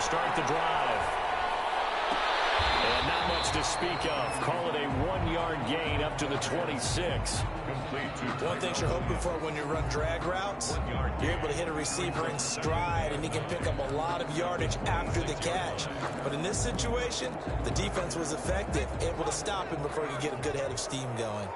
to start the drive. And not much to speak of. Call it a 1-yard gain up to the 26. One thing you're hoping for when you run drag routes, you're able to hit a receiver in stride, and he can pick up a lot of yardage after the catch. But in this situation, the defense was effective, able to stop him before he could get a good head of steam going.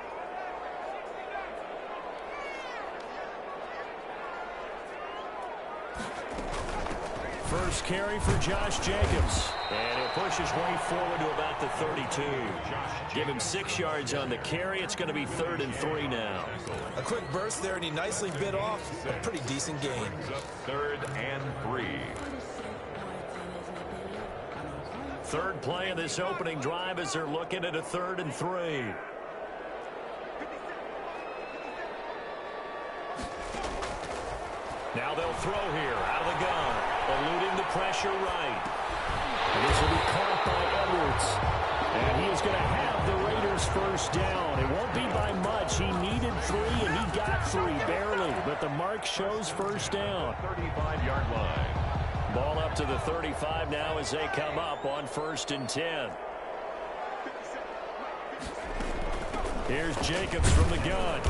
First carry for Josh Jacobs. And he'll push his way forward to about the 32. Give him 6 yards on the carry. It's going to be 3rd and 3 now. A quick burst there, and he nicely bit off a pretty decent gain. 3rd and 3. Third play of this opening drive as they're looking at a 3rd and 3. Now they'll throw here out of the gun. Eluding the pressure right. And this will be caught by Edwards. And he is going to have the Raiders first down. It won't be by much. He needed 3, and he got 3, barely. But the mark shows first down. 35-yard line. Ball up to the 35 now as they come up on 1st and 10. Here's Jacobs from the gun.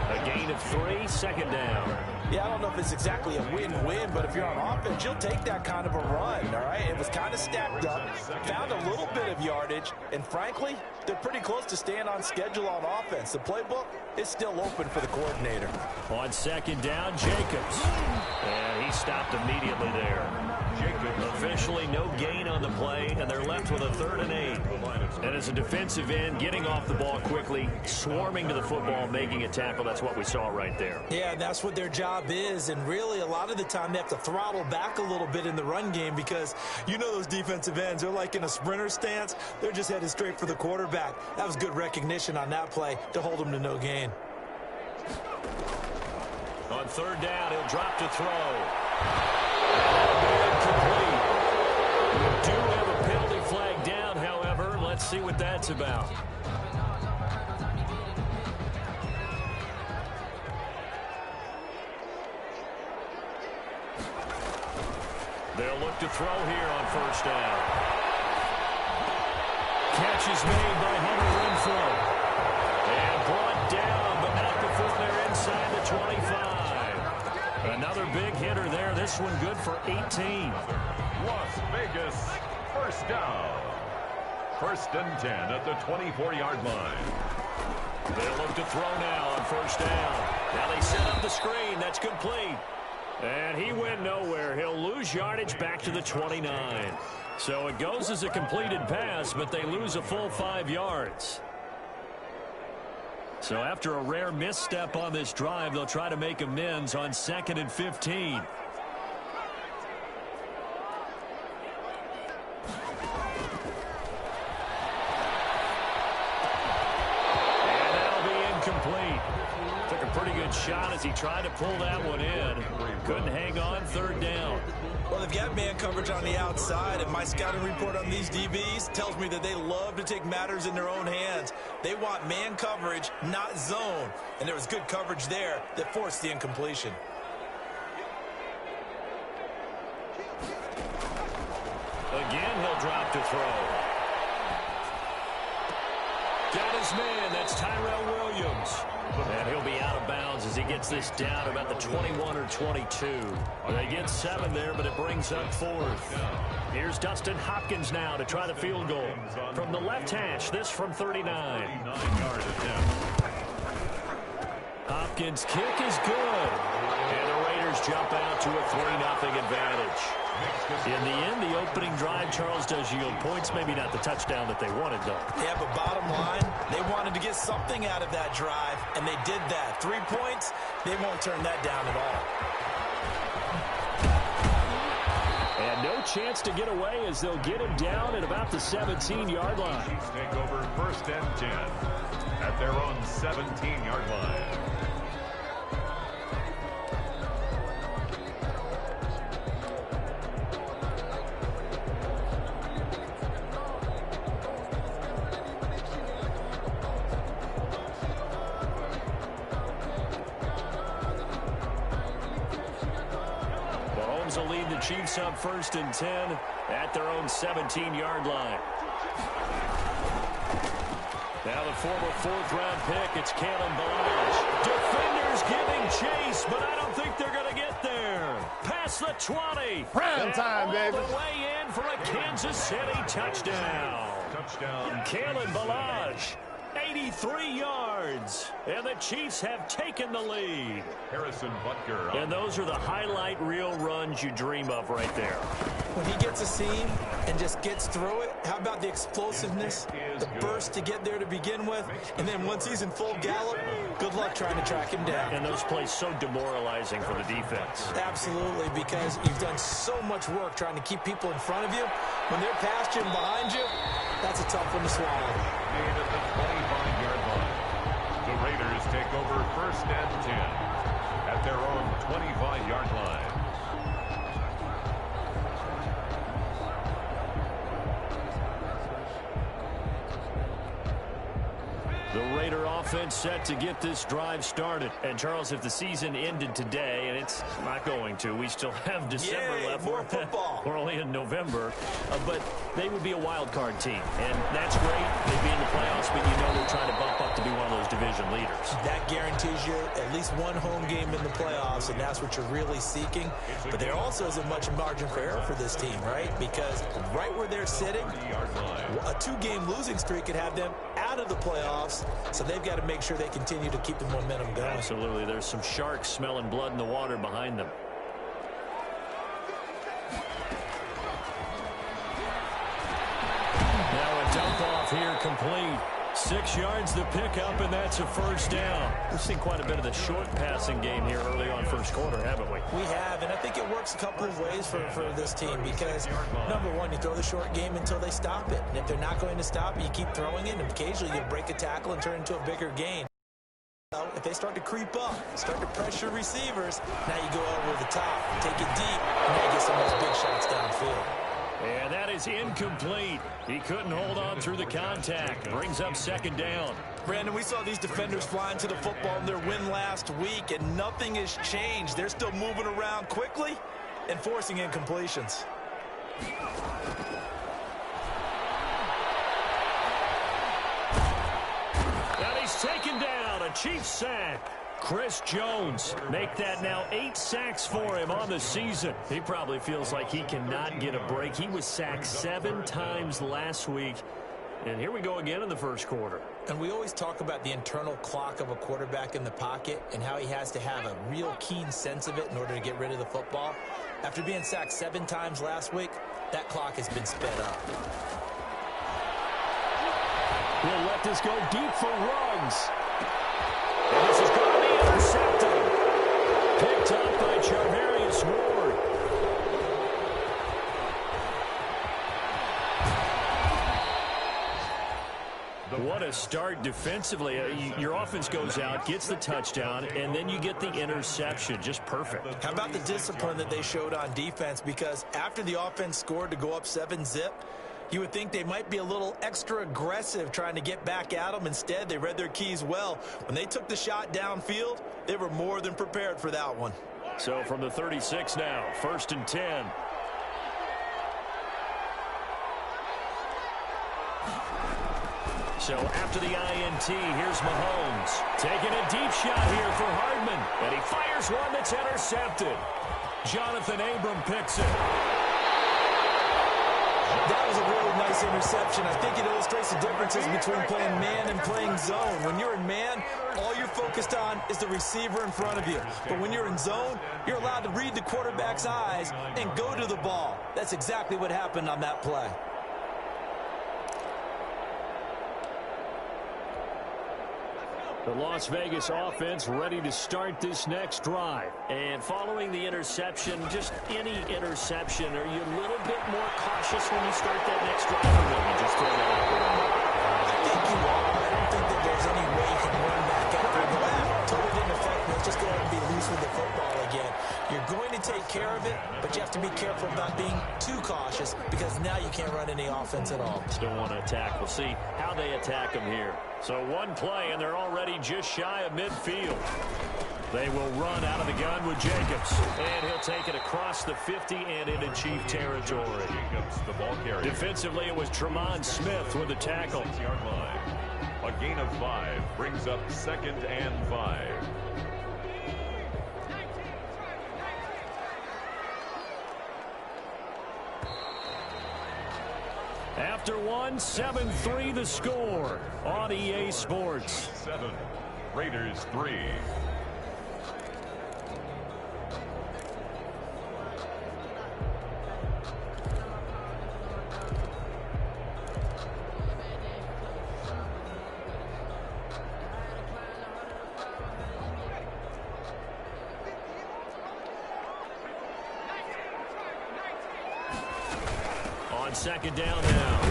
A gain of 3, 2nd down. Yeah, I don't know if it's exactly a win-win, but if you're on offense, you'll take that kind of a run, all right? It was kind of stacked up, found a little bit of yardage, and frankly, they're pretty close to staying on schedule on offense. The playbook is still open for the coordinator. On 2nd down, Jacobs. And he stopped immediately there. Officially no gain on the play, and they're left with a 3rd and 8. And as a defensive end, getting off the ball quickly, swarming to the football, making a tackle, that's what we saw right there. Yeah, that's what their job is, and really a lot of the time they have to throttle back a little bit in the run game because you know those defensive ends, they're like in a sprinter stance. They're just headed straight for the quarterback. That was good recognition on that play to hold them to no gain. On 3rd down, he'll drop to throw. Incomplete. We do have a penalty flag down, however. Let's see what that's about. They'll look to throw here on 1st down. Catch is made by Hunter Renfrow. And brought down, but not before they're inside the 25. Another big hitter there. This one good for 18. Las Vegas, 1st down. 1st and 10 at the 24-yard line. They'll look to throw now on 1st down. Now they set up the screen. That's complete. And he went nowhere. He'll lose yardage back to the 29. So it goes as a completed pass, but they lose a full 5 yards. So after a rare misstep on this drive, they'll try to make amends on 2nd and 15. Took a pretty good shot as he tried to pull that one in. Couldn't hang on, 3rd down. Well, they've got man coverage on the outside, and my scouting report on these DBs tells me that they love to take matters in their own hands. They want man coverage, not zone. And there was good coverage there that forced the incompletion. Again, he'll drop to throw. Got his man. That's Tyrell Williams. And he'll be out of bounds as he gets this down about the 21 or 22. They get 7 there, but it brings up 4th. Here's Dustin Hopkins now to try the field goal. From the left hash, this from 39. Hopkins' kick is good. And the Raiders jump out to a 3-0 advantage. In the end, the opening drive, Charles, does yield points. Maybe not the touchdown that they wanted, though. Yeah, but bottom line, they wanted to get something out of that drive, and they did that. 3 points, they won't turn that down at all. And no chance to get away as they'll get him down at about the 17-yard line. Chiefs take over 1st and 10 at their own 17-yard line. Will lead the the Chiefs up 1st and 10 at their own 17-yard line. Now the former 4th-round pick, it's Kalen Balazs. Defenders giving chase, but I don't think they're going to get there. Past the 20. Prime time, baby. All the way in for a Kansas City touchdown. Kalen Balazs, 83 yards, and the Chiefs have taken the lead. Harrison Butker. And those are the highlight reel runs you dream of right there. When he gets a seam and just gets through it, how about the explosiveness, the burst to get there to begin with, and then once he's in full gallop, good luck trying to track him down. And those plays so demoralizing for the defense. Absolutely, because you've done so much work trying to keep people in front of you. When they're past you and behind you, that's a tough one to swallow. Made at the 25-yard line. The Raiders take over 1st and 10 at their own 25-yard line. The Raider offense set to get this drive started. And, Charles, if the season ended today, and it's not going to, we still have December left. More football. We're only in November. But they would be a wild card team. And that's great. They'd be in the playoffs, but you know they're trying to bump up to be one of those division leaders. That guarantees you at least one home game in the playoffs, and that's what you're really seeking. But there also isn't much margin for error for this team, right? Because right where they're sitting, a 2-game losing streak could have them out of the playoffs. So they've got to make sure they continue to keep the momentum going. Absolutely. There's some sharks smelling blood in the water behind them. Now a dump off here complete. 6 yards the pickup, and that's a 1st down. We've seen quite a bit of the short passing game here early on 1st quarter, haven't we? We have, and I think it works a couple of ways for this team because, number one, you throw the short game until they stop it. And if they're not going to stop it, you keep throwing it, and occasionally you break a tackle and turn it into a bigger gain. So if they start to creep up, start to pressure receivers, now you go over the top, take it deep, and now you get some of those big shots downfield. And that is incomplete. He couldn't hold on through the contact. Brings up 2nd down. Brandon, we saw these defenders flying to the football in their win last week, and nothing has changed. They're still moving around quickly and forcing incompletions. And he's taken down. A Chiefs sack. Chris Jones, make that now 8 sacks for him on the season. He probably feels like he cannot get a break. He was sacked 7 times last week. And here we go again in the 1st quarter. And we always talk about the internal clock of a quarterback in the pocket and how he has to have a real keen sense of it in order to get rid of the football. After being sacked 7 times last week, that clock has been sped up. He'll let this go deep for Ruggs. And this is going to be intercepted. Picked up by Charvarius Ward. What a start defensively. Your offense goes out, gets the touchdown, and then you get the interception. Just perfect. How about the discipline that they showed on defense? Because after the offense scored to go up 7-zip, you would think they might be a little extra aggressive trying to get back at them. Instead, they read their keys well. When they took the shot downfield, they were more than prepared for that one. So from the 36 now, 1st and 10. So after the INT, here's Mahomes. Taking a deep shot here for Hardman. And he fires one that's intercepted. Jonathan Abram picks it. That was a really nice interception. I think it illustrates the differences between playing man and playing zone. When you're in man, all you're focused on is the receiver in front of you. But when you're in zone, you're allowed to read the quarterback's eyes and go to the ball. That's exactly what happened on that play. The Las Vegas offense ready to start this next drive. And following the interception, just any interception, are you a little bit more cautious when you start that next drive? Or will you just throw that out the window? I think you are. I don't think that there's any way you can run back after that. Totally didn't affect me. Let's just go ahead and be loose with the football again. You're going to take care of it, but you have to be careful about being too cautious because now you can't run any offense at all. Still want to attack. We'll see how they attack them here. So one play, and they're already just shy of midfield. They will run out of the gun with Jacobs. And he'll take it across the 50 and into Chief territory. Jacobs, the ball carrier. Defensively, it was Tremont Smith with the tackle. 6-yard line. A gain of 5 brings up 2nd and 5. After one, 7-3 the score on EA Sports. 7, Raiders 3. On 2nd down now,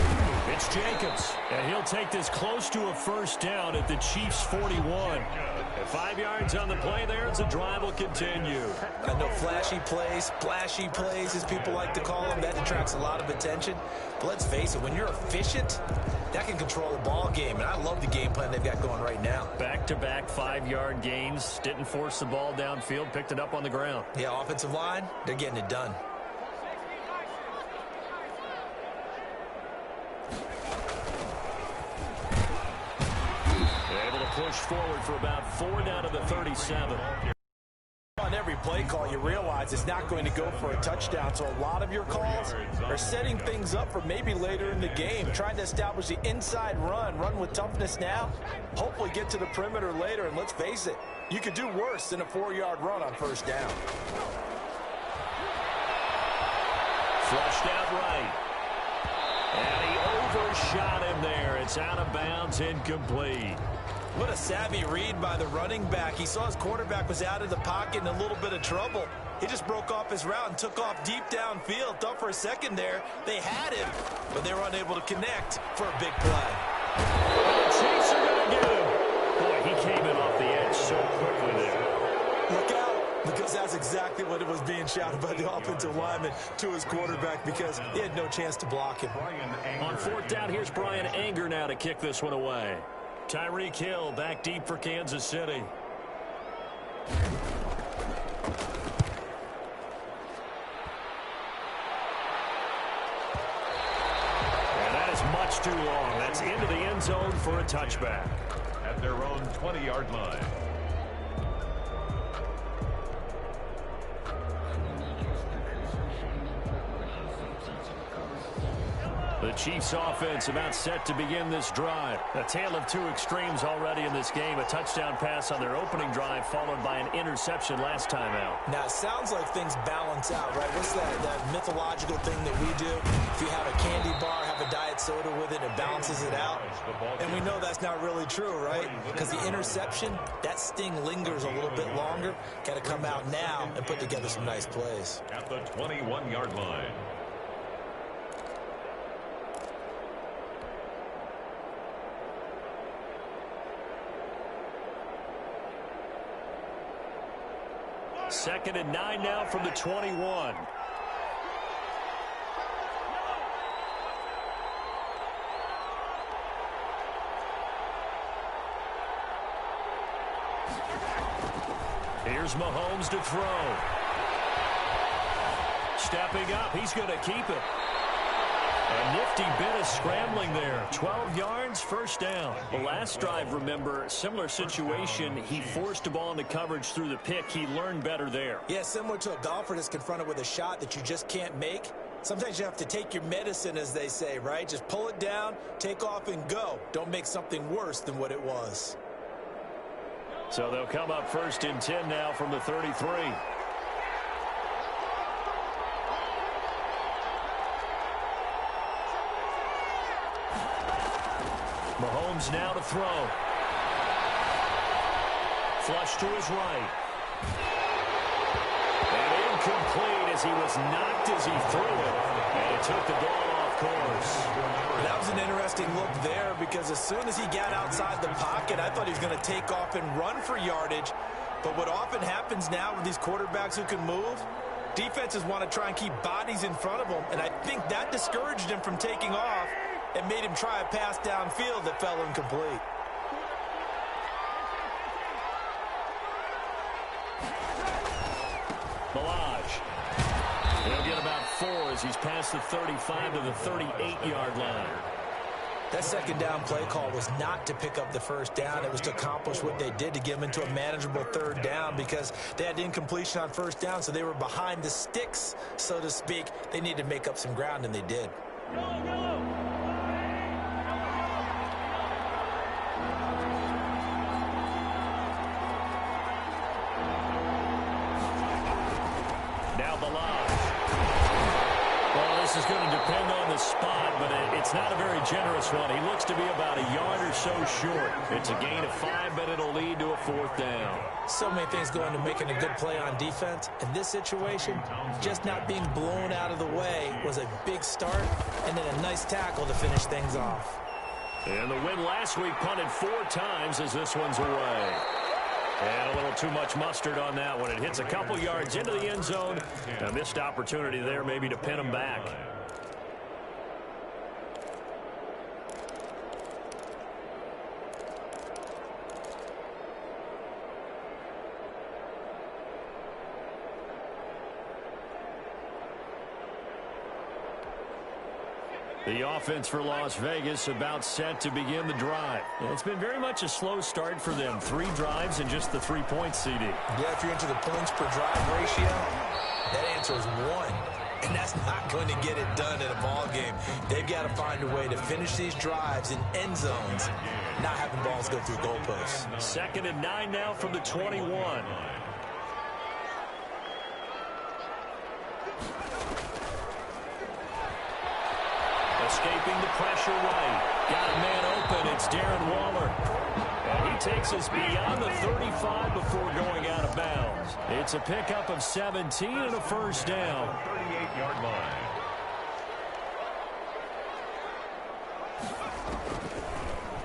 it's Jacobs, and he'll take this close to a 1st down at the Chiefs' 41. And 5 yards on the play there as the drive will continue. I know flashy plays, splashy plays, as people like to call them, that attracts a lot of attention. But let's face it, when you're efficient, that can control a ball game. And I love the game plan they've got going right now. Back-to-back 5-yard gains, didn't force the ball downfield, picked it up on the ground. Yeah, offensive line, they're getting it done. Push forward for about 4 down to the 37. On every play call, you realize it's not going to go for a touchdown, so a lot of your calls are setting things up for maybe later in the game, trying to establish the inside run with toughness now, hopefully get to the perimeter later, and let's face it, you could do worse than a 4-yard run on 1st down. Flushed out right. And he overshot him there. It's out of bounds, incomplete. What a savvy read by the running back. He saw his quarterback was out of the pocket in a little bit of trouble. He just broke off his route and took off deep downfield. Thought for a second there they had him, but they were unable to connect for a big play. The Chiefs are going to get him. Boy, he came in off the edge so quickly there. Look out, because that's exactly what it was being shouted by the offensive lineman to his quarterback, because he had no chance to block him. On 4th down, here's Brian Anger now to kick this one away. Tyreek Hill back deep for Kansas City. And that is much too long. That's into the end zone for a touchback. At their own 20-yard line. The Chiefs offense about set to begin this drive. A tale of 2 extremes already in this game. A touchdown pass on their opening drive followed by an interception last time out. Now, it sounds like things balance out, right? What's that mythological thing that we do? If you have a candy bar, have a diet soda with it, it balances it out. And we know that's not really true, right? Because the interception, that sting lingers a little bit longer. Got to come out now and put together some nice plays. At the 21-yard line. Second and 9 now from the 21. Here's Mahomes to throw. Stepping up, he's going to keep it. A nifty bit of scrambling there. 12 yards, 1st down. The last drive, remember, similar situation. He forced a ball into coverage through the pick. He learned better there. Yeah, similar to a golfer that's confronted with a shot that you just can't make. Sometimes you have to take your medicine, as they say, right? Just pull it down, take off, and go. Don't make something worse than what it was. So they'll come up 1st and 10 now from the 33. Mahomes now to throw. Flush to his right. And incomplete as he was knocked as he threw it. And he took the ball off course. That was an interesting look there, because as soon as he got outside the pocket, I thought he was going to take off and run for yardage. But what often happens now with these quarterbacks who can move, defenses want to try and keep bodies in front of them. And I think that discouraged him from taking off and made him try a pass downfield that fell incomplete. as he's past the 35 to the 38-yard line. That second down play call was not to pick up the first down. It was to accomplish what they did, to get them into a manageable third down, because they had incompletion on first down, so they were behind the sticks, so to speak. They needed to make up some ground, and they did. Now the line. Well, this is going to depend on the spot, but it's not a very generous one. He looks to be about a yard or so short. It's a gain of 5, but it'll lead to a fourth down. So many things go into making a good play on defense. In this situation, just not being blown out of the way was a big start, and then a nice tackle to finish things off. And the win last week punted 4 times as this one's away. And a little too much mustard on that one. It hits a couple yards into the end zone. A missed opportunity there maybe to pin him back. The offense for Las Vegas about set to begin the drive. And it's been very much a slow start for them. 3 drives and just the 3 points, CD. Yeah, if you're into the points per drive ratio, that answer is 1. And that's not going to get it done in a ball game. They've got to find a way to finish these drives in end zones, not having balls go through goalposts. 2nd and 9 now from the 21. Escaping the pressure right. Got a man open. It's Darren Waller. And he takes us beyond the 35 before going out of bounds. It's a pickup of 17 and a first down. 38-yard line.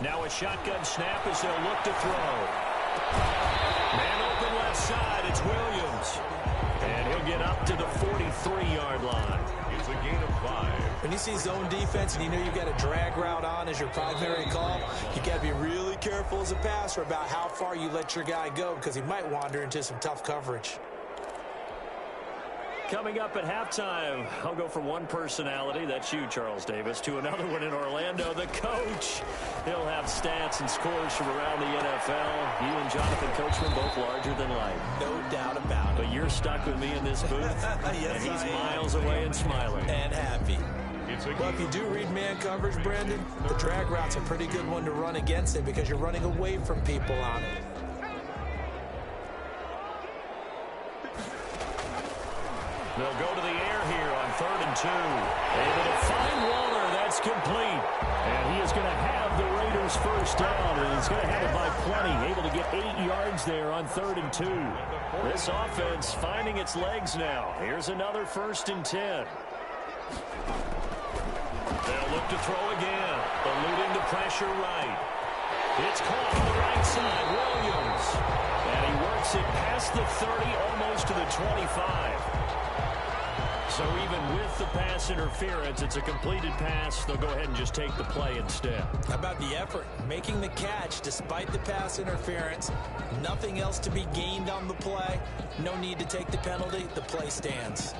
Now a shotgun snap as they'll look to throw. Man open left side. It's Williams. And he'll get up to the 43-yard line. It's a gain of 5. When you see zone defense and you know you've got a drag route on as your primary call, you got to be really careful as a passer about how far you let your guy go, because he might wander into some tough coverage. Coming up at halftime, I'll go from one personality, that's you, Charles Davis, to another one in Orlando, the coach. He'll have stats and scores from around the NFL. You and Jonathan Coachman both larger than life. No doubt about it. But you're stuck with me in this booth, Yes, and he's I am. miles away and smiling. And happy. It's a Well, if you do read man coverage, Brandon, the drag route's a pretty good one to run against it, because you're running away from people on it. They'll go to the air here on 3rd and 2. Able to find Waller. That's complete. And he is going to have the Raiders first down, and he's going to have it by plenty. Able to get 8 yards there on 3rd and 2. This offense finding its legs now. Here's another 1st and 10. They'll look to throw again. Eluding the pressure right. It's caught on the right side. Williams. And he works it past the 30, almost to the 25. So even with the pass interference, it's a completed pass. They'll go ahead and just take the play instead. How about the effort? Making the catch despite the pass interference. Nothing else to be gained on the play. No need to take the penalty. The play stands.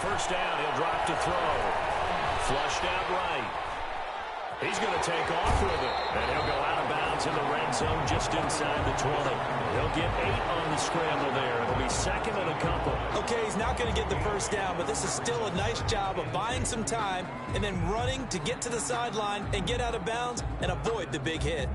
First down, he'll drop to throw. Flushed out right. He's going to take off with it. And he'll go out of bounds in the red zone just inside the 20. He'll get 8 on the scramble there. It'll be 2nd and a couple. Okay, he's not going to get the first down, but this is still a nice job of buying some time and then running to get to the sideline and get out of bounds and avoid the big hit.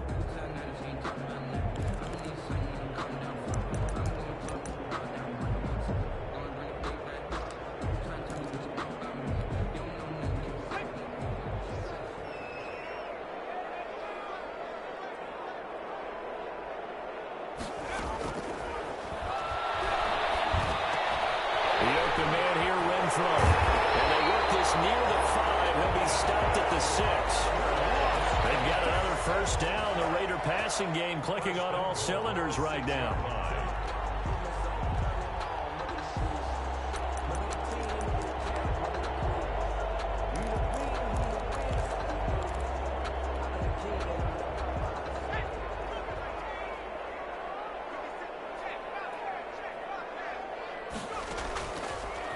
Game clicking on all cylinders right now.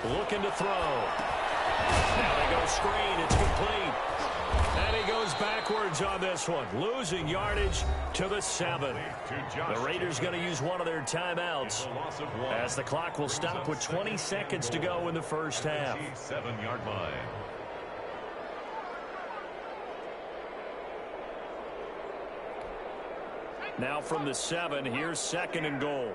looking to throw. Now they go screen. It's complete. And he goes backwards on this one, losing yardage to the 7. The Raiders going to use one of their timeouts as the clock will stop with 20 seconds to go in the first half. 7-yard line. Now from the 7, here's 2nd and goal.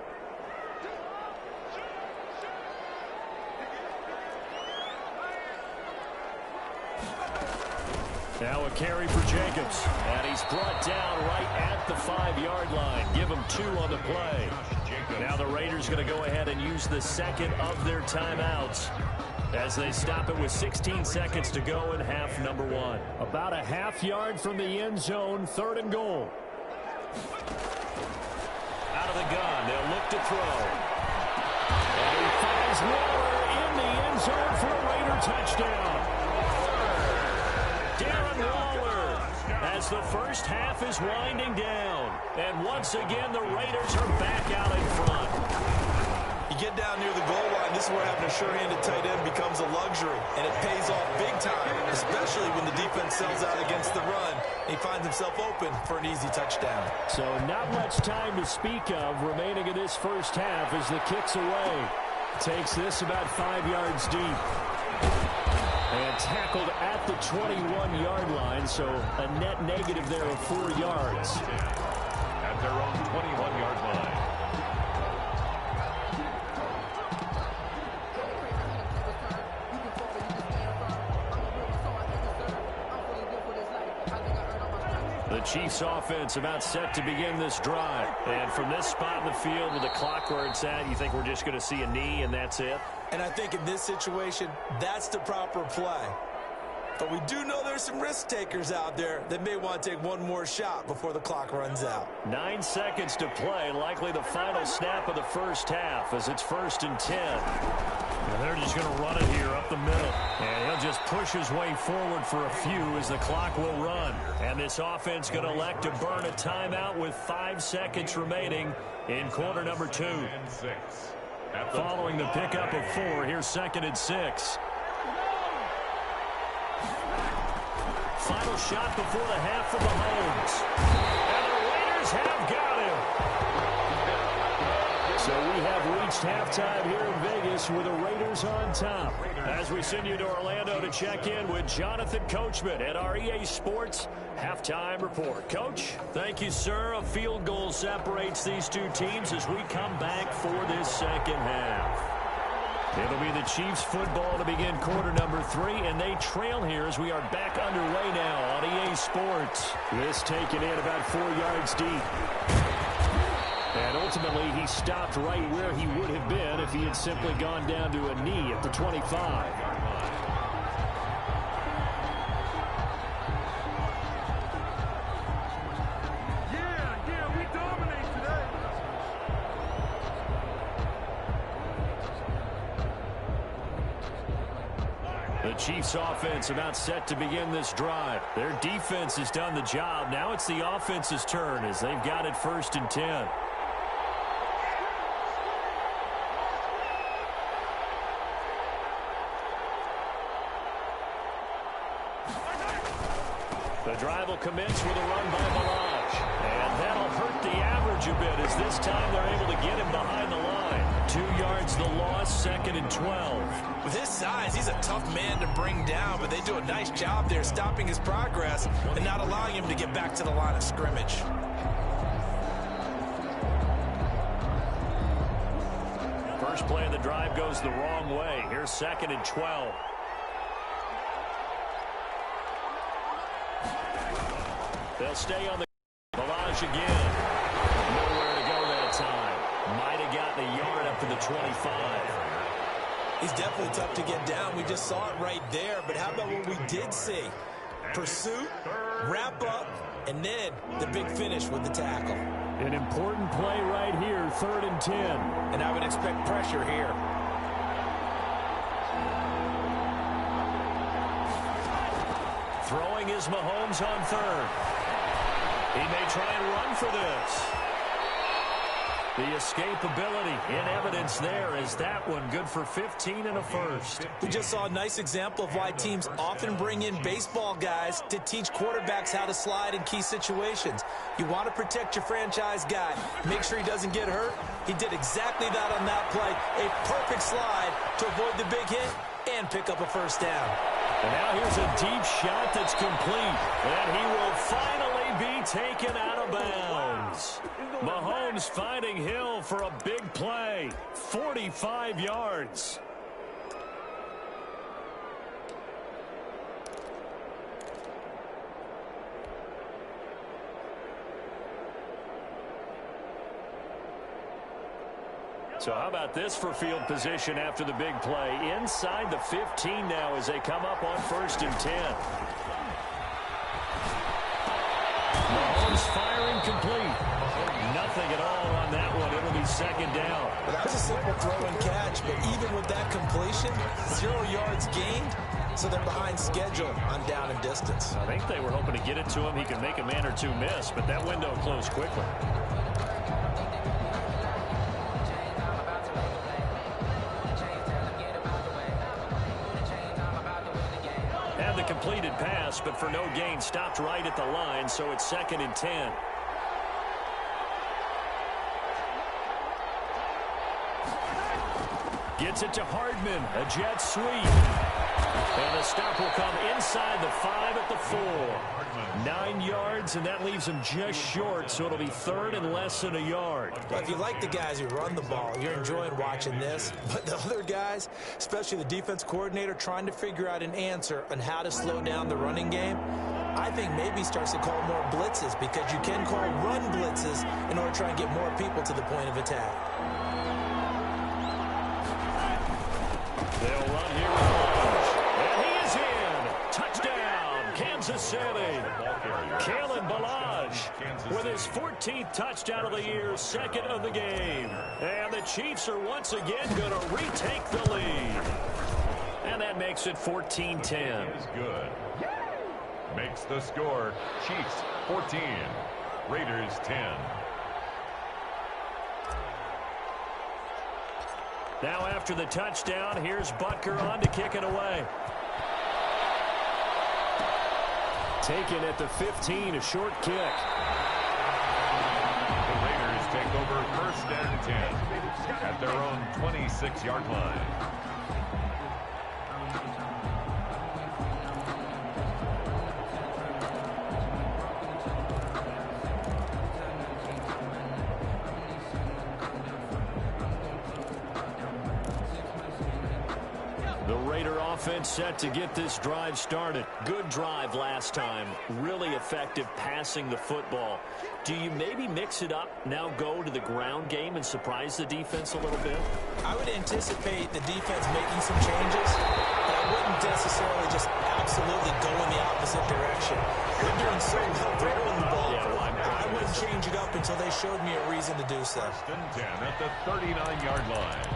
Now a carry for Jacobs, and he's brought down right at the 5-yard line. Give him 2 on the play. Now the Raiders going to go ahead and use the 2nd of their timeouts as they stop it with 16 seconds to go in half number 1. About a half yard from the end zone, 3rd and goal. Out of the gun, they'll look to throw. And he finds Waller in the end zone for a Raider touchdown. Darren Waller as the first half is winding down. And once again, the Raiders are back out in front. You get down near the goal line, this is where having a sure-handed tight end becomes a luxury, and it pays off big time, especially when the defense sells out against the run. He finds himself open for an easy touchdown. So not much time to speak of remaining in this first half as the kick's away. Takes this about 5 yards deep. And tackled at the 21-yard line, so a net negative there of 4 yards. At their own 21-yard line. The Chiefs offense about set to begin this drive. And from this spot in the field with the clock where it's at, you think we're just going to see a knee and that's it? And I think in this situation, that's the proper play. But we do know there's some risk takers out there that may want to take one more shot before the clock runs out. 9 seconds to play, likely the final snap of the first half as it's 1st and 10. And they're just going to run it here up the middle. And he'll just push his way forward for a few as the clock will run. And this offense going to elect to burn a timeout with 5 seconds remaining in quarter number 2. Following the pickup of 4, here's 2nd and 6. Final shot before the half for Mahomes. And the Raiders have got him. So we have reached halftime here in Vegas with the Raiders on top. As we send you to Orlando to check in with Jonathan Coachman at our EA Sports Halftime Report. Coach, thank you, sir. A field goal separates these two teams as we come back for this second half. It'll be the Chiefs football to begin quarter number 3, and they trail here as we are back underway now on EA Sports. This taken in about 4 yards deep. And ultimately, he stopped right where he would have been if he had simply gone down to a knee at the 25. The Chiefs offense about set to begin this drive. Their defense has done the job. Now it's the offense's turn as they've got it 1st and 10. The drive will commence with a run by Malaj. And that'll hurt the average a bit as this time they're able to get him behind the line. 2 yards the loss, 2nd and 12. With his size, he's a tough man to bring down, but they do a nice job there stopping his progress and not allowing him to get back to the line of scrimmage. First play of the drive goes the wrong way. Here's 2nd and 12. They'll stay on the Malaj again. Nowhere to go that time. Might have gotten a yard up to the 25. He's definitely tough to get down. We just saw it right there. But how about what we did see? Pursuit, wrap up, and then the big finish with the tackle. An important play right here, 3rd and 10. And I would expect pressure here. Throwing is Mahomes on 3rd. He may try and run for this. The escapability in evidence there as that one good for 15 and a first. We just saw a nice example of why teams often bring in baseball guys to teach quarterbacks how to slide in key situations. You want to protect your franchise guy. Make sure he doesn't get hurt. He did exactly that on that play. A perfect slide to avoid the big hit and pick up a first down. And now here's a deep shot that's complete. And he will finally be taken out of bounds. Mahomes finding Hill for a big play. 45 yards. So how about this for field position after the big play? Inside the 15 now as they come up on 1st and 10. Mahomes firing complete. Nothing at all on that one. It'll be 2nd down. Well, that was a simple throw and catch, but even with that completion, 0 yards gained, so they're behind schedule on down and distance. I think they were hoping to get it to him. He could make a man or two miss, but that window closed quickly. Had the completed pass, but for no gain, stopped right at the line, so it's 2nd and 10. Gets it to Hardman, a jet sweep. And the stop will come inside the 5 at the 4. 9 yards, and that leaves him just short, so it'll be 3rd and less than a yard. Well, if you like the guys who run the ball, you're enjoying watching this. But the other guys, especially the defense coordinator, trying to figure out an answer on how to slow down the running game, I think maybe he starts to call more blitzes, because you can call run blitzes in order to try and get more people to the point of attack. They'll run here with Lodge. And he is in. Touchdown, Kansas City. Kalen Ballage with his 14th touchdown of the year, 2nd of the game. And the Chiefs are once again going to retake the lead. And that makes it 14-10. Is good. Makes the score Chiefs 14, Raiders 10. Now after the touchdown, here's Butker on to kick it away. Taken at the 15, a short kick. The Raiders take over 1st and 10 at their own 26-yard line. Offense set to get this drive started. Good drive last time. Really effective passing the football. Do you maybe mix it up, now go to the ground game and surprise the defense a little bit? I would anticipate the defense making some changes, but I wouldn't necessarily just absolutely go in the opposite direction. They're doing so well throwing the ball. I wouldn't change it up until they showed me a reason to do so. 1st and 10 at the 39-yard line.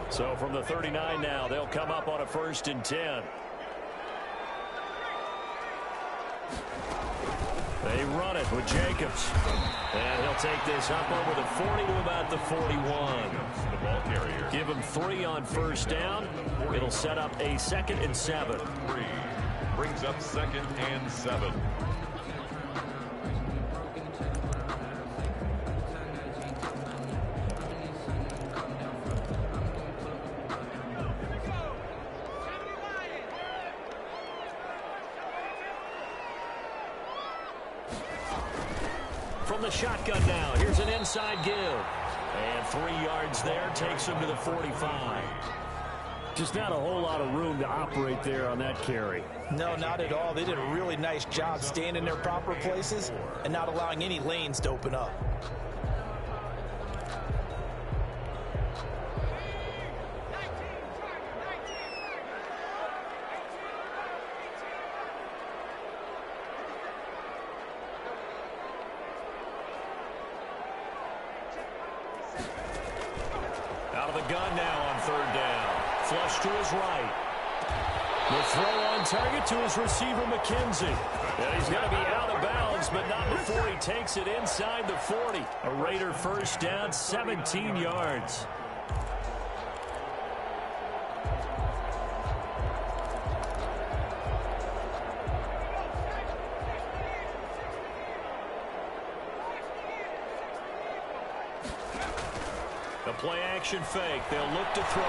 So from the 39 now, they'll come up on a 1st and 10. They run it with Jacobs. And he'll take this up over the 40 to about the 41. The ball carrier. Give him 3 on 1st down. It'll set up a 2nd and 7. 3 brings up 2nd and 7. From the shotgun now, here's an inside give. And 3 yards there, takes him to the 45. Just not a whole lot of room to operate there on that carry. No, not at all. They did a really nice job staying in their proper places and not allowing any lanes to open up. Out of the gun now on 3rd down. Flush to his right. The throw on target to his receiver, McKenzie. And he's going to be out of bounds, but not before he takes it inside the 40. A Raider first down, 17 yards. The play action fake. They'll look to throw.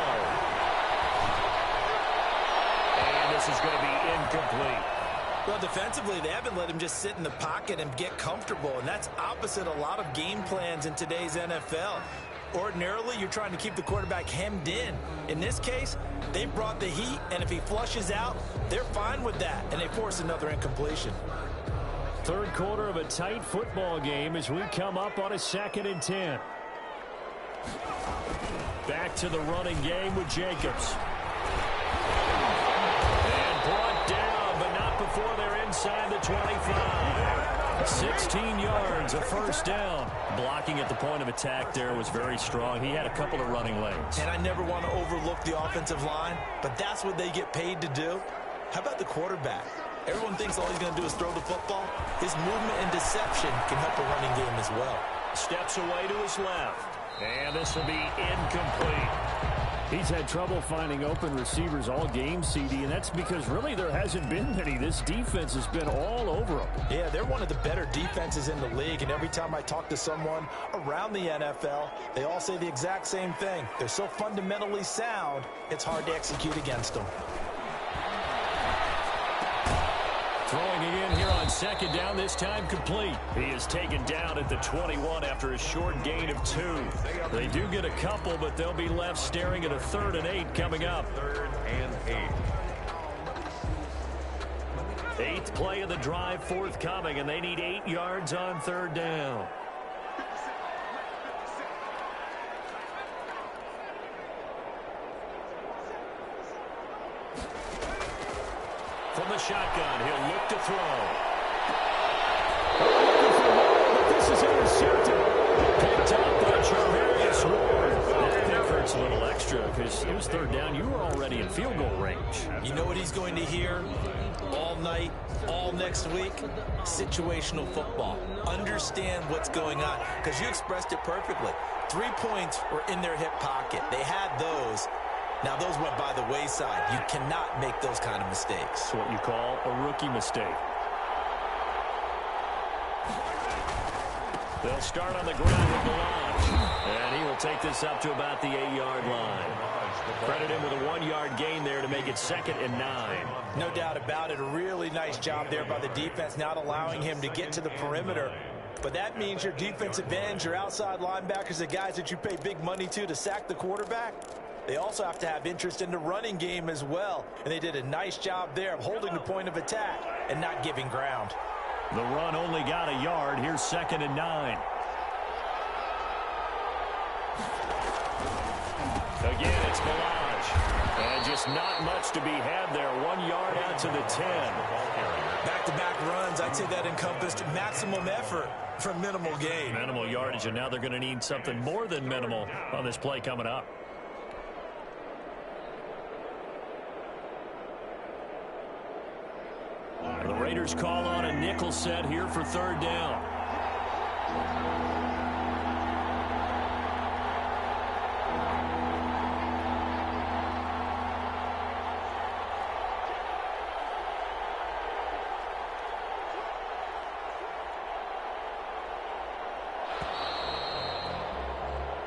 And this is going to be incomplete. Well, defensively, they haven't let him just sit in the pocket and get comfortable, and that's opposite a lot of game plans in today's NFL. Ordinarily, you're trying to keep the quarterback hemmed in. In this case, they brought the heat, and if he flushes out, they're fine with that, and they force another incompletion. Third quarter of a tight football game as we come up on a 2nd and 10. Back to the running game with Jacobs. And brought down, but not before they're inside the 25. 16 yards, a first down. Blocking at the point of attack there was very strong. He had a couple of running lanes. And I never want to overlook the offensive line, but that's what they get paid to do. How about the quarterback? Everyone thinks all he's going to do is throw the football. His movement and deception can help the running game as well. Steps away to his left. And this will be incomplete. He's had trouble finding open receivers all game, CD, and that's because really there hasn't been many. This defense has been all over them. Yeah, they're one of the better defenses in the league, and every time I talk to someone around the NFL, they all say the exact same thing. They're so fundamentally sound, it's hard to execute against them. Throwing it in here on 2nd down, this time complete. He is taken down at the 21 after a short gain of 2. They do get a couple, but they'll be left staring at a 3rd and 8 coming up. 3rd and 8. 8th play of the drive forthcoming, and they need 8 yards on 3rd down. From the shotgun, he'll look to throw. This is intercepted. Picked up by Charvarius Ward. That pick hurts a little extra because it was 3rd down. You were already in field goal range. You know what he's going to hear all night, all next week? Situational football. Understand what's going on, because you expressed it perfectly. 3 points were in their hip pocket. They had those. Now, those went by the wayside. You cannot make those kind of mistakes. That's what you call a rookie mistake. They'll start on the ground with Melange. And he will take this up to about the 8-yard line. Credit him with a 1-yard gain there to make it 2nd and 9. No doubt about it. A really nice job there by the defense, not allowing him to get to the perimeter. But that means your defensive ends, your outside linebackers, the guys that you pay big money to sack the quarterback, they also have to have interest in the running game as well. And they did a nice job there of holding the point of attack and not giving ground. The run only got a yard. Here's 2nd and 9. Again, it's Melange. And just not much to be had there. 1 yard out to the 10. Back-to-back runs, I'd say that encompassed maximum effort for minimal gain. Minimal yardage, and now they're going to need something more than minimal on this play coming up. The Raiders call on a nickel set here for 3rd down.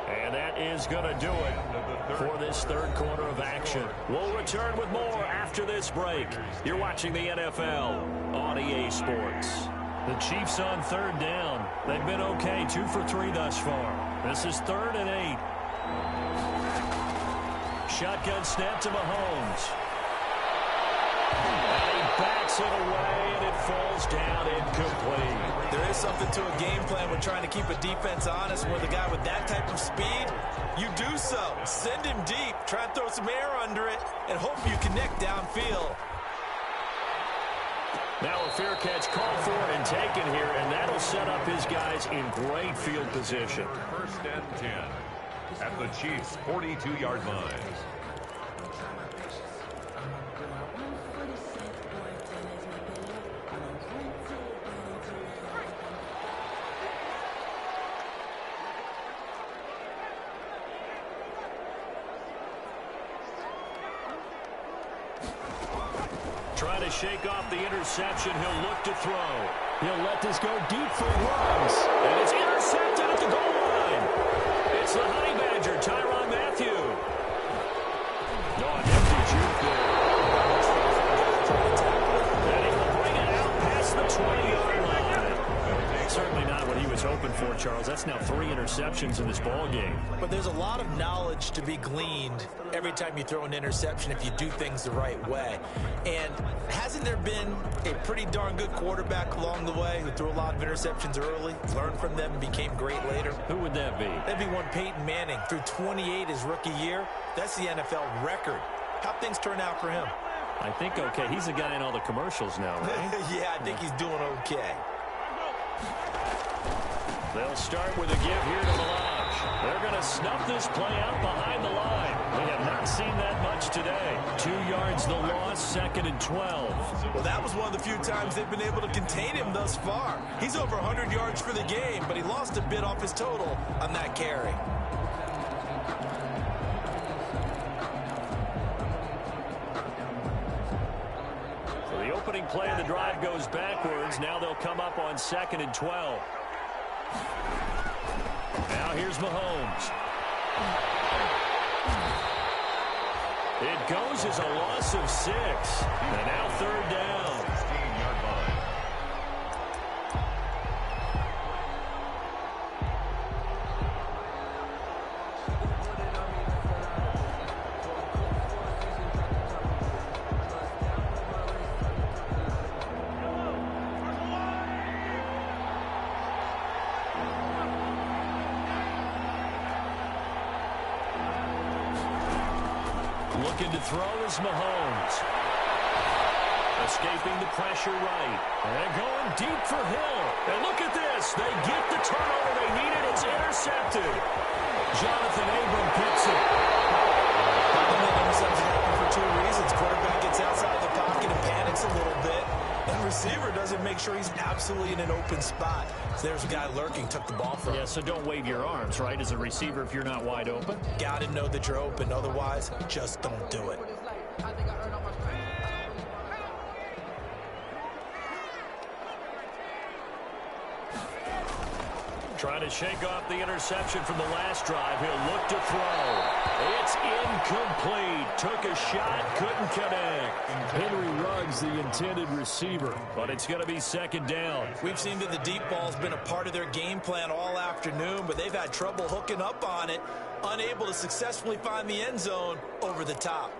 And that is going to do it for this 3rd quarter of action. We'll return with more after this break. You're watching the NFL on EA Sports. The Chiefs on 3rd down. They've been okay, 2 for 3 thus far. This is 3rd and 8. Shotgun snap to Mahomes. And he backs it away, and it falls down incomplete. There is something to a game plan with trying to keep a defense honest. With a guy with that type of speed, you do so. Send him deep. Try and throw some air under it and hope you connect downfield. Now a fair catch called for and taken here, and that'll set up his guys in great field position. 1st and 10 at the Chiefs' 42-yard line. Trying to shake off the interception. He'll look to throw. He'll let this go deep for Ruggs. And it's intercepted at the goal line. It's the Honey Badger, Tyrann Mathieu. No, an empty juke there. And he will bring it out past the 20-yard line. Certainly not what he was hoping for, Charles. That's now 3 interceptions in this ball game. But there's a lot of knowledge to be gleaned every time you throw an interception if you do things the right way. And hasn't there been a pretty darn good quarterback along the way who threw a lot of interceptions early, learned from them, and became great later? Who would that be? That'd be one Peyton Manning. Threw 28 his rookie year. That's the NFL record. How'd things turn out for him? I think okay. He's the guy in all the commercials now, right? Yeah, I think he's doing okay. They'll start with a give here to Melange. They're going to snuff this play out behind the line. We have not seen that much today. 2 yards the loss, 2nd and 12. Well, that was one of the few times they've been able to contain him thus far. He's over 100 yards for the game, but he lost a bit off his total on that carry. So the opening play of the drive goes backwards. Now they'll come up on 2nd and 12. Now here's Mahomes. It goes as a loss of 6. And now 3rd down. 16-yard line. Looking to throw is Mahomes. Escaping the pressure right. And going deep for Hill. And look at this. They get the turnover they needed. It's intercepted. Jonathan Abram picks it. Interceptions happen for 2 reasons. Quarterback gets outside the pocket and panics a little bit. And receiver doesn't make sure he's absolutely in an open spot. So there's a guy lurking, took the ball from him. Yeah, so don't wave your arms, right, as a receiver if you're not wide open. Got to know that you're open. Otherwise, just don't do it. Trying to shake off the interception from the last drive. He'll look to throw. It's incomplete. Took a shot, couldn't connect. Henry Ruggs, the intended receiver. But it's going to be 2nd down. We've seen that the deep ball's been a part of their game plan all afternoon, but they've had trouble hooking up on it, unable to successfully find the end zone over the top.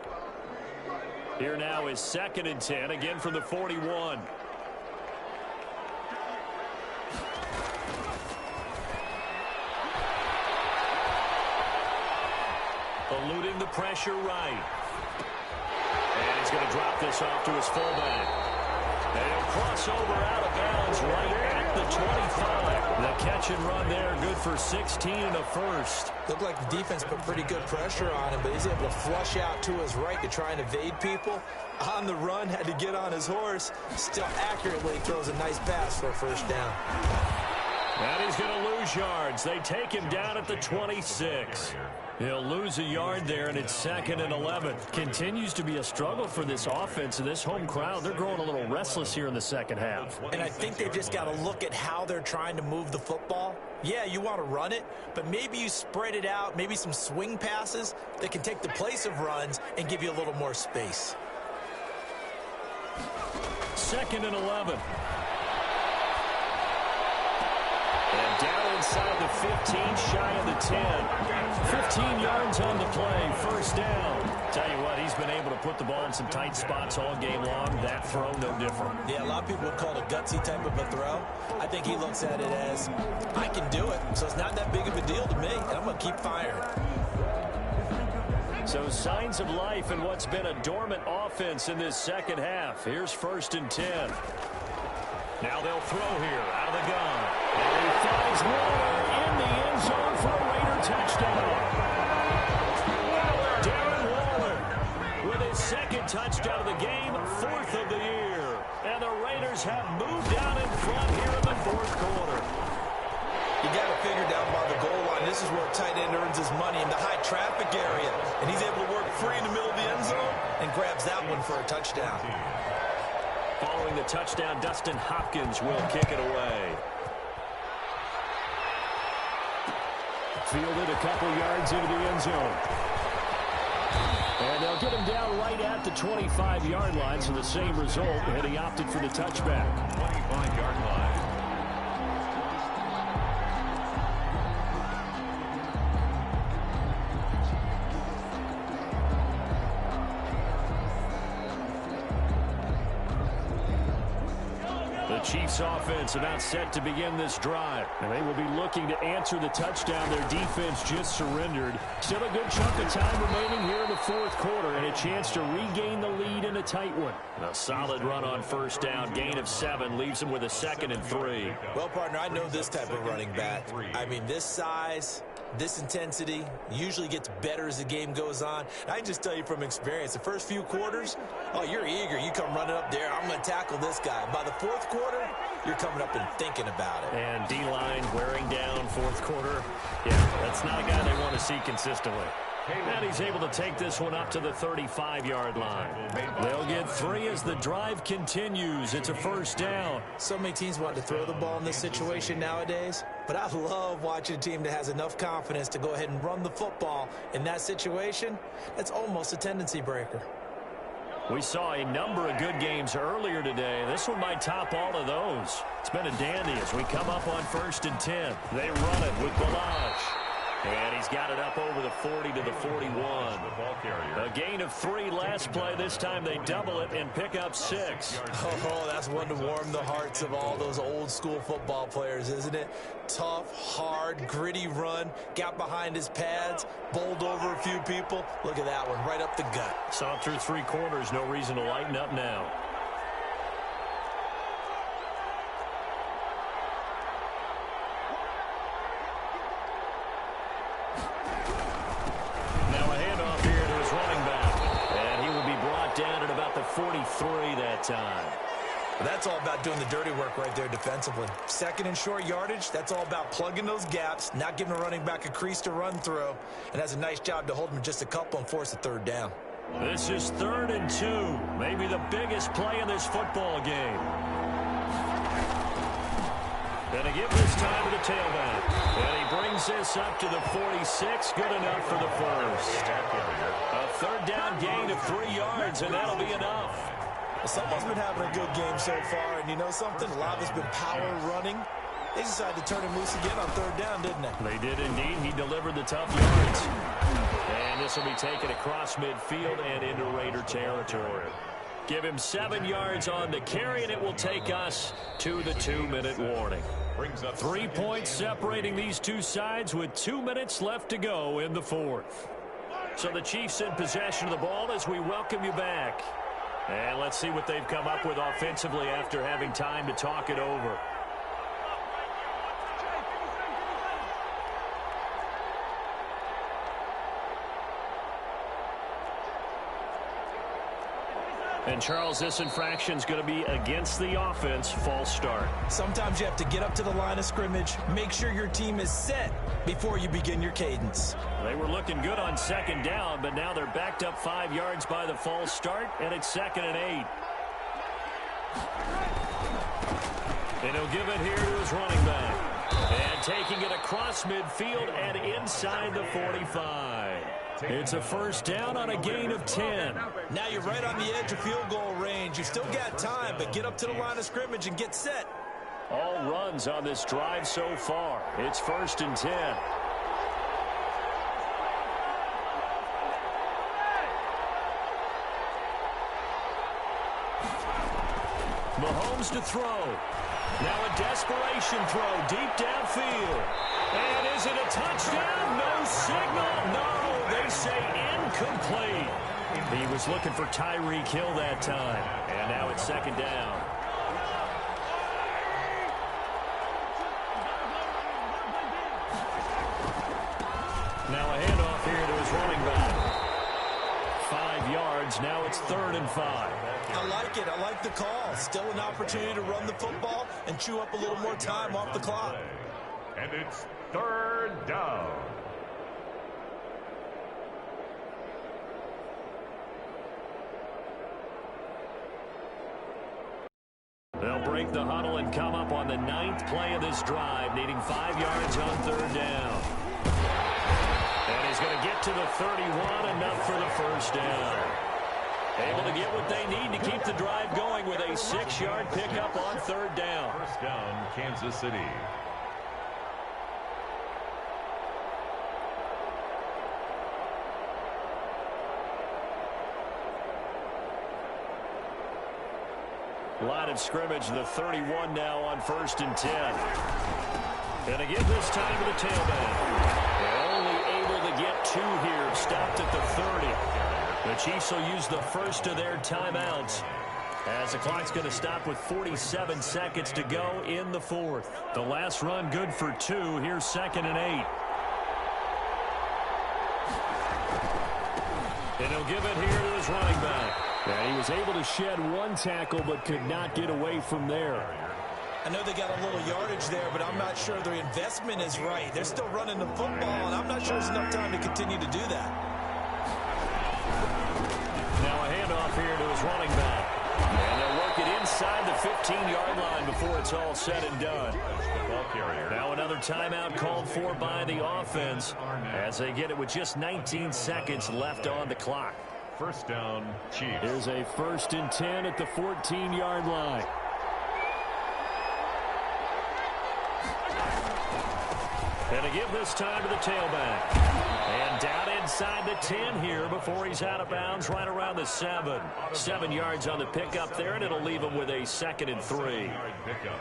Here now is 2nd and 10, again from the 41. Eluding the pressure right. And he's going to drop this off to his fullback. And he'll cross over out of bounds right at the 25. The catch and run there, good for 16 and a first. Looked like the defense put pretty good pressure on him, but he's able to flush out to his right to try and evade people. On the run, had to get on his horse. Still accurately throws a nice pass for a 1st down. And he's going to lose yards. They take him down at the 26. He'll lose a yard there, and it's 2nd and 11. Continues to be a struggle for this offense and this home crowd. They're growing a little restless here in the 2nd half. And I think they've just got to look at how they're trying to move the football. Yeah, you want to run it, but maybe you spread it out, maybe some swing passes that can take the place of runs and give you a little more space. 2nd and 11. And down inside the 15, shy of the 10. 15 yards on the play, 1st down. Tell you what, he's been able to put the ball in some tight spots all game long. That throw, no different. Yeah, a lot of people would call it a gutsy type of a throw. I think he looks at it as, I can do it, so it's not that big of a deal to me, and I'm going to keep firing. So signs of life in what's been a dormant offense in this 2nd half. Here's 1st and 10. Now they'll throw here out of the gun. And he finds Waller in the end zone for a Raider touchdown. Darren Waller with his 2nd touchdown of the game, 4th of the year. And the Raiders have moved out in front here in the 4th quarter. You got to figure down by the goal line, this is where a tight end earns his money in the high traffic area. And he's able to work free in the middle of the end zone and grabs that one for a touchdown. throwing the touchdown. Dustin Hopkins will kick it away. Fielded a couple yards into the end zone. And they'll get him down right at the 25-yard line, so the same result, and he opted for the touchback. 25-yard line. The Chiefs offense about set to begin this drive. And they will be looking to answer the touchdown their defense just surrendered. Still a good chunk of time remaining here in the fourth quarter and a chance to regain the lead in a tight one. A solid run on first down. Gain of 7 leaves them with a 2nd and 3. Well, partner, I know this type of running back. I mean, this size, this intensity usually gets better as the game goes on. And I can just tell you from experience, the first few quarters, oh, you're eager. You come running up there, I'm going to tackle this guy. By the fourth quarter, you're coming up and thinking about it. And D-line wearing down fourth quarter. Yeah, that's not a guy they want to see consistently. And he's able to take this one up to the 35-yard line. They'll get 3 as the drive continues. It's a first down. So many teams want to throw the ball in this situation nowadays, but I love watching a team that has enough confidence to go ahead and run the football in that situation. That's almost a tendency breaker. We saw a number of good games earlier today. This one might top all of those. It's been a dandy as we come up on 1st and 10. They run it with Balaj. And he's got it up over the 40 to the 41. A gain of 3 last play. This time they double it and pick up 6. Oh, that's one to warm the hearts of all those old school football players, isn't it? Tough, hard, gritty run. Got behind his pads, bowled over a few people. Look at that one, right up the gut. Saw through 3 quarters. No reason to lighten up now. The 43 that time. That's all about doing the dirty work right there defensively. 2nd and short yardage, that's all about plugging those gaps, not giving a running back a crease to run through, and has a nice job to hold him just a couple and force a 3rd down. This is 3rd and 2, maybe the biggest play in this football game. Gonna give this time to the tailback. And he brings this up to the 46. Good enough for the first. A 3rd down gain of 3 yards, and that'll be enough. Well, someone's been having a good game so far, and you know something? A lot has been power running. They decided to turn him loose again on 3rd down, didn't they? They did indeed. He delivered the tough yards. And this will be taken across midfield and into Raider territory. Give him 7 yards on the carry, and it will take us to the 2-minute warning. 3 points separating these two sides with 2 minutes left to go in the fourth. So the Chiefs in possession of the ball as we welcome you back. And let's see what they've come up with offensively after having time to talk it over. And, Charles, this infraction is going to be against the offense. False start. Sometimes you have to get up to the line of scrimmage, make sure your team is set before you begin your cadence. They were looking good on 2nd down, but now they're backed up 5 yards by the false start, and it's 2nd and 8. And he'll give it here to his running back. And taking it across midfield and inside the 45. It's a first down on a gain of 10. Now you're right on the edge of field goal range. You've still got time, but get up to the line of scrimmage and get set. All runs on this drive so far. It's 1st and 10. Mahomes to throw. Now a desperation throw deep downfield. And is it a touchdown? No signal. No, they say incomplete. He was looking for Tyreek Hill that time. And now it's 2nd down. Now a handoff here to his running back. 5 yards. Now it's 3rd and 5. I like it. I like the call. Still an opportunity to run the football and chew up a little more time off the clock. And it's 3rd down. break the huddle and come up on the 9th play of this drive, needing 5 yards on 3rd down. And he's going to get to the 31, enough for the first down. Able to get what they need to keep the drive going with a 6-yard pickup on 3rd down. First down, Kansas City. Line of scrimmage, the 31 now on 1st and 10. And again this time to the tailback. They're only able to get 2 here, stopped at the 30. The Chiefs will use the first of their timeouts as the clock's going to stop with 47 seconds to go in the 4th. The last run good for 2. Here's 2nd and 8. And he'll give it here to his running back. And he was able to shed 1 tackle but could not get away from there. I know they got a little yardage there, but I'm not sure their investment is right. They're still running the football, and I'm not sure there's enough time to continue to do that. Now a handoff here to his running back. And they'll work it inside the 15-yard line before it's all said and done. Now another timeout called for by the offense as they get it with just 19 seconds left on the clock. First down, Chiefs. Here's a 1st and 10 at the 14-yard line. And to give this time to the tailback. And down inside the 10 here before he's out of bounds right around the 7. 7 yards on the pickup there, and it'll leave him with a 2nd and 3. Pickup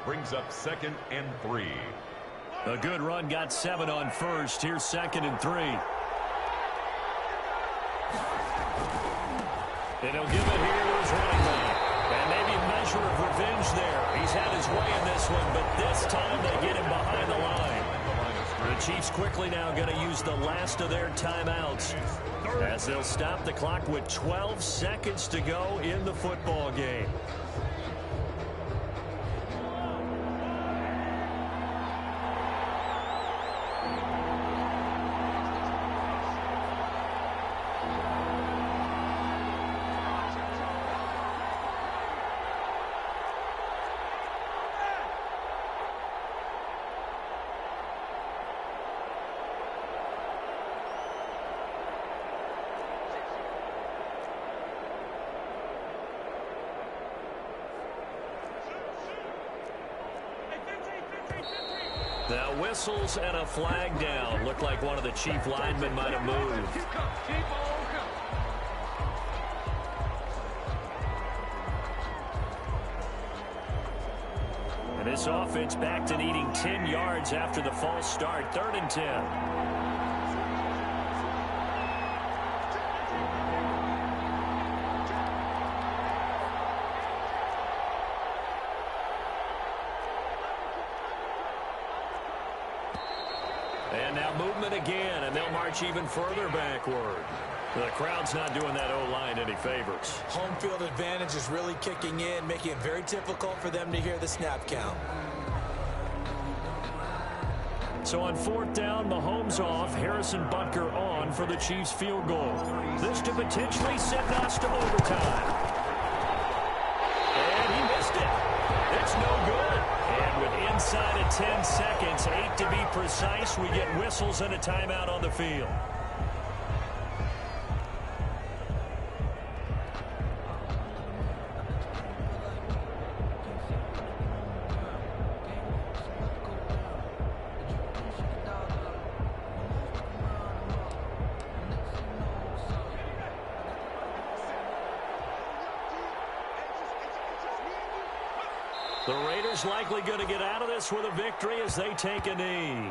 brings up 2nd and 3. A good run got 7 on 1st. Here's 2nd and 3. And he'll give it here to his running back. And maybe a measure of revenge there. He's had his way in this one, but this time they get him behind the line. The Chiefs quickly now going to use the last of their timeouts as they'll stop the clock with 12 seconds to go in the football game. Now whistles and a flag down. Looked like one of the Chief linemen might have moved. And this offense back to needing 10 yards after the false start. 3rd and 10. And now movement again, and they'll march even further backward. The crowd's not doing that O-line any favors. Home field advantage is really kicking in, making it very difficult for them to hear the snap count. So on 4th down, Mahomes off, Harrison Butker on for the Chiefs field goal. This to potentially send us to overtime. And he missed it. It's no good. And with inside of 10 seconds, 8 to be precise, we get whistles and a timeout on the field. The Raiders likely going to get out of this with a victory as they take a knee.